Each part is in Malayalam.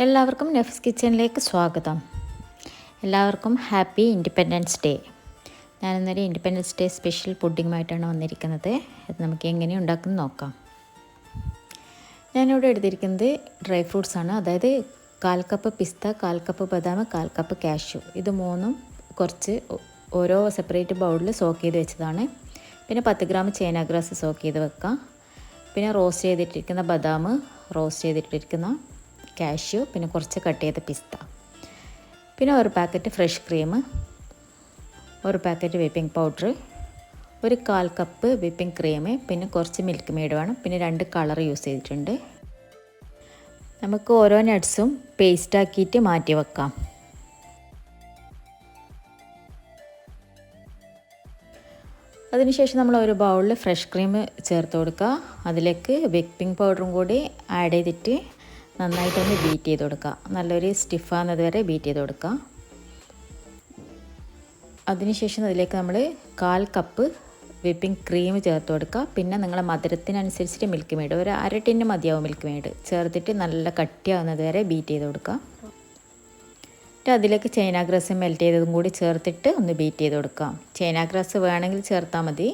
എല്ലാവർക്കും നഫീസ് കിച്ചണിലേക്ക് സ്വാഗതം. എല്ലാവർക്കും ഹാപ്പി ഇൻഡിപെൻഡൻസ് ഡേ. ഞാനിന്നൊരു ഇൻഡിപെൻഡൻസ് ഡേ സ്പെഷ്യൽ പുഡിങ്ങുമായിട്ടാണ് വന്നിരിക്കുന്നത്. അത് നമുക്ക് എങ്ങനെ ഉണ്ടാക്കുന്നത് നോക്കാം. ഞാനിവിടെ എടുത്തിരിക്കുന്നത് ഡ്രൈ ഫ്രൂട്ട്സാണ്. അതായത് 1/4 കപ്പ് പിസ്ത, 1/4 കപ്പ് ബദാം, 1/4 കപ്പ് കാഷ്യൂ. ഇത് മൂന്നും കുറച്ച് ഓരോ സെപ്പറേറ്റ് ബൗളിൽ സോക്ക് ചെയ്ത് വെച്ചതാണ്. പിന്നെ 10 ഗ്രാം ചൈന ഗ്രാസ് സോക്ക് ചെയ്ത് വെക്കാം. പിന്നെ റോസ്റ്റ് ചെയ്തിട്ടിരിക്കുന്ന ബദാം, റോസ്റ്റ് ചെയ്തിട്ടിരിക്കുന്ന കാഷ്യൂ, പിന്നെ കുറച്ച് കട്ട് ചെയ്ത പിസ്ത, പിന്നെ ഒരു പാക്കറ്റ് ഫ്രഷ് ക്രീം, ഒരു പാക്കറ്റ് വിപ്പിംഗ് പൗഡർ, ഒരു 1/4 കപ്പ് വിപ്പിംഗ് ക്രീം, പിന്നെ കുറച്ച് മിൽക്ക് മെയ്ഡ് വേണം. പിന്നെ 2 കളർ യൂസ് ചെയ്തിട്ടുണ്ട്. നമുക്ക് ഓരോ നട്ട്സും പേസ്റ്റാക്കിയിട്ട് മാറ്റി വെക്കാം. അതിനുശേഷം നമ്മൾ ഒരു ബൗളിൽ ഫ്രഷ് ക്രീം ചേർത്ത് കൊടുക്കുക. അതിലേക്ക് വിപ്പിംഗ് പൗഡറും കൂടി ആഡ് ചെയ്തിട്ട് നന്നായിട്ടൊന്ന് ബീറ്റ് ചെയ്ത് കൊടുക്കുക. നല്ലൊരു സ്റ്റിഫാകുന്നത് വരെ ബീറ്റ് ചെയ്ത് കൊടുക്കുക. അതിനുശേഷം അതിലേക്ക് നമ്മൾ 1/4 കപ്പ് വിപ്പിംഗ് ക്രീം ചേർത്ത് കൊടുക്കുക. പിന്നെ നിങ്ങളെ മധുരത്തിനനുസരിച്ചിട്ട് മിൽക്ക് മെയ്ഡ്, ഒരു 1/2 ടിന്ന് മതിയാവും മിൽക്ക് മെയ്ഡ് ചേർത്തിട്ട് നല്ല കട്ടിയാവുന്നത് വരെ ബീറ്റ് ചെയ്ത് കൊടുക്കുക. എന്നിട്ട് അതിലേക്ക് ചൈന ഗ്രാസ് മെൽറ്റ് ചെയ്തതും കൂടി ചേർത്തിട്ട് ഒന്ന് ബീറ്റ് ചെയ്ത് കൊടുക്കുക. ചൈന ഗ്രാസ് വേണമെങ്കിൽ ചേർത്താൽ മതി.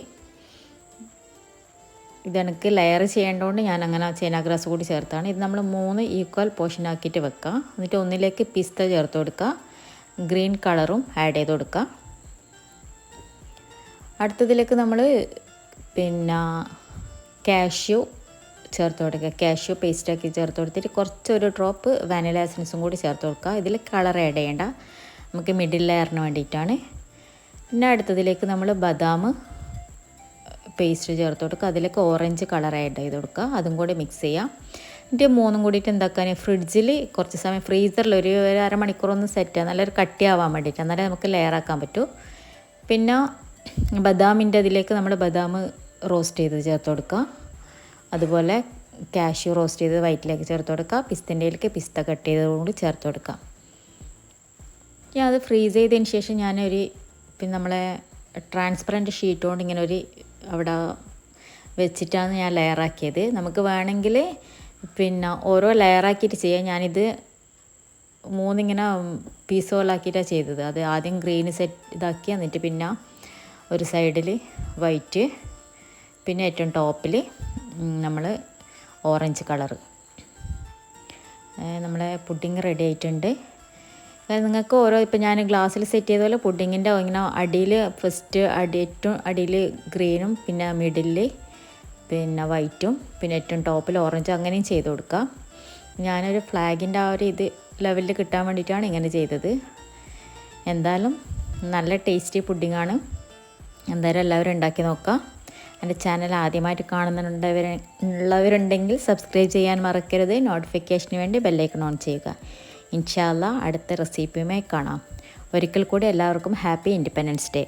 ഇതെനിക്ക് ലെയർ ചെയ്യേണ്ടതുകൊണ്ട് ഞാൻ അങ്ങനെ ചൈന ഗ്രാസ് കൂടി ചേർത്താണ്. ഇത് നമ്മൾ 3 ഈക്വൽ പോർഷൻ ആക്കിയിട്ട് വെക്കുക. എന്നിട്ട് ഒന്നിലേക്ക് പിസ്ത ചേർത്ത് കൊടുക്കുക, ഗ്രീൻ കളറും ആഡ് ചെയ്ത് കൊടുക്കുക. അടുത്തതിലേക്ക് നമ്മൾ പിന്നെ കാഷ്യൂ ചേർത്ത് കൊടുക്കുക. കാഷ്യൂ പേസ്റ്റാക്കി ചേർത്ത് കൊടുത്തിട്ട് കുറച്ചൊരു ഡ്രോപ്പ് വാനില എസൻസും കൂടി ചേർത്ത് കൊടുക്കുക. ഇതിൽ കളർ ആഡ് ചെയ്യേണ്ട, നമുക്ക് മിഡിൽ ലെയറിന് വേണ്ടിയിട്ടാണ്. പിന്നെ അടുത്തതിലേക്ക് നമ്മൾ ബദാം പേസ്റ്റ് ചേർത്ത് കൊടുക്കുക. അതിലേക്ക് ഓറഞ്ച് കളർ ആഡ് ചെയ്ത് കൊടുക്കുക. അതും കൂടി മിക്സ് ചെയ്യാം. എന്നിട്ട് 3 കൂടിയിട്ട് എന്താക്കാൻ, ഫ്രിഡ്ജിൽ കുറച്ച് സമയം ഫ്രീസറിൽ ഒരു 1/2 മണിക്കൂറൊന്ന് സെറ്റ് ചെയ്യാം, നല്ലൊരു കട്ടിയാവാൻ വേണ്ടിയിട്ട്. എന്നാലേ നമുക്ക് ലെയർ ആക്കാൻ പറ്റൂ. പിന്നെ ബദാമിൻ്റെ അതിലേക്ക് നമ്മൾ ബദാം റോസ്റ്റ് ചെയ്ത് ചേർത്ത് കൊടുക്കുക. അതുപോലെ കാഷ്യൂ റോസ്റ്റ് ചെയ്ത് വൈറ്റിലേക്ക് ചേർത്ത് കൊടുക്കുക. പിസ്തൻ്റെയിലേക്ക് പിസ്ത കട്ട് ചെയ്തതും കൂടി ചേർത്ത് കൊടുക്കുക. ഞാൻ അത് ഫ്രീസ് ചെയ്തതിന് ശേഷം പിന്നെ നമ്മളെ ട്രാൻസ്പെറൻറ്റ് ഷീറ്റ് കൊണ്ട് ഇങ്ങനെ അവിടെ വെച്ചിട്ടാണ് ഞാൻ ലെയറാക്കിയത്. നമുക്ക് വേണമെങ്കിൽ പിന്നെ ഓരോ ലെയറാക്കിയിട്ട് ചെയ്യാം. ഞാനിത് 3 ഇങ്ങനെ പീസ് പോലാക്കിയിട്ടാണ് ചെയ്തത്. അത് ആദ്യം ഗ്രീൻ ഇതാക്കി, എന്നിട്ട് പിന്നെ ഒരു സൈഡിൽ വൈറ്റ്, പിന്നെ ഏറ്റവും ടോപ്പിൽ നമ്മൾ ഓറഞ്ച് കളറ്. നമ്മളെ പുഡിങ് റെഡി ആയിട്ടുണ്ട്. നിങ്ങൾക്ക് ഇപ്പം ഞാൻ ഗ്ലാസ്സിൽ സെറ്റ് ചെയ്ത പോലെ പുഡിങ്ങിൻ്റെ ഇങ്ങനെ അടിയിൽ ഏറ്റവും അടിയിൽ ഗ്രീനും, പിന്നെ മിഡിലിൽ പിന്നെ വൈറ്റും, പിന്നെ ഏറ്റവും ടോപ്പിൽ ഓറഞ്ചും, അങ്ങനെയും ചെയ്ത് കൊടുക്കാം. ഞാനൊരു ഫ്ലാഗിൻ്റെ ഇത് ലെവലിൽ കിട്ടാൻ വേണ്ടിയിട്ടാണ് ഇങ്ങനെ ചെയ്തത്. എന്തായാലും നല്ല ടേസ്റ്റി പുഡിങ്ങാണ്. എന്തായാലും എല്ലാവരും ഉണ്ടാക്കി നോക്കാം. എൻ്റെ ചാനൽ ആദ്യമായിട്ട് കാണുന്നുള്ളവരുണ്ടെങ്കിൽ സബ്സ്ക്രൈബ് ചെയ്യാൻ മറക്കരുത്. നോട്ടിഫിക്കേഷന് വേണ്ടി ബെല്ലൈക്കൺ ഓൺ ചെയ്യുക. ഇൻഷാ അല്ലാഹ് അടുത്ത റെസിപ്പിയുമായി കാണാം. ഒരിക്കൽ കൂടി എല്ലാവർക്കും ഹാപ്പി ഇൻഡിപെൻഡൻസ് ഡേ.